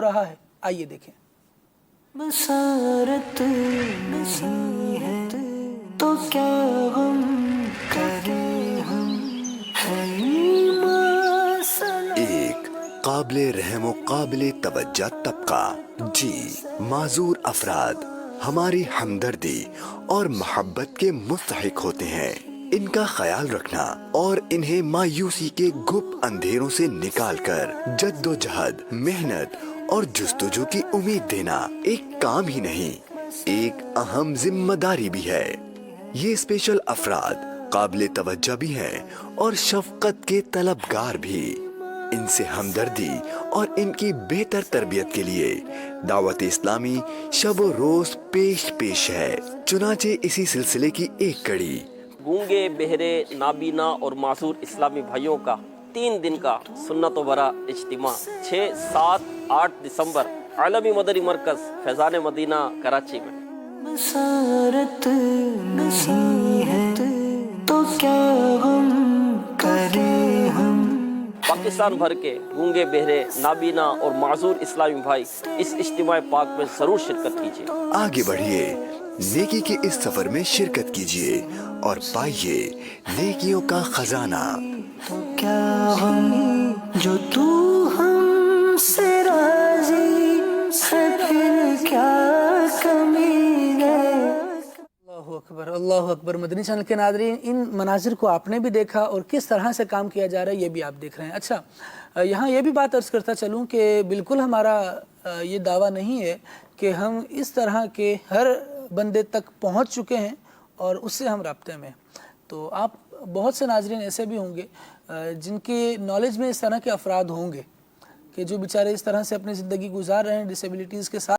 رہا ہے، آئیے دیکھیں۔ بصارت نہیں ہے تو کیا غم کریں ہم، ایک قابل رحم و قابل توجہ طبقہ، جی معذور افراد ہماری ہمدردی اور محبت کے مستحق ہوتے ہیں۔ ان کا خیال رکھنا اور انہیں مایوسی کے گپ اندھیروں سے نکال کر جد و جہد، محنت اور جستجو کی امید دینا ایک کام ہی نہیں، ایک اہم ذمہ داری بھی ہے۔ یہ اسپیشل افراد قابل توجہ بھی ہیں اور شفقت کے طلبگار بھی۔ ان سے ہمدردی اور ان کی بہتر تربیت کے لیے دعوت اسلامی شب و روز پیش ہے۔ چنانچہ اسی سلسلے کی ایک کڑی گونگے، بہرے، نابینا اور معذور اسلامی بھائیوں کا 3 دن کا سنت و برا اجتماع 6، 7، 8 دسمبر عالمی مدنی مرکز فیضان مدینہ کراچی میں۔ بصارت نہیں ہے تو کیا غم کریں ہم۔ پاکستان بھر کے گونگے، بہرے، نابینا اور معذور اسلامی بھائی اس اجتماع پاک میں ضرور شرکت کیجیے۔ آگے بڑھیے، نیکی کے اس سفر میں شرکت کیجیے اور پائیے نیکیوں کا خزانہ۔ تو کیا غم جو تو ہم سے راضی ہے، پھر کیا کمی ہے۔ اللہ اکبر، اللہ اکبر۔ مدنی چینل کے ناظرین، ان مناظر کو آپ نے بھی دیکھا اور کس طرح سے کام کیا جا رہا ہے یہ بھی آپ دیکھ رہے ہیں۔ اچھا، یہاں یہ بھی بات عرض کرتا چلوں کہ بالکل ہمارا یہ دعویٰ نہیں ہے کہ ہم اس طرح کے ہر بندے تک پہنچ چکے ہیں اور اس سے ہم رابطے میں ہیں۔ تو آپ بہت سے ناظرین ایسے بھی ہوں گے جن کی نالج میں اس طرح کے افراد ہوں گے کہ جو بیچارے اس طرح سے اپنی زندگی گزار رہے ہیں ڈسیبلٹیز کے ساتھ۔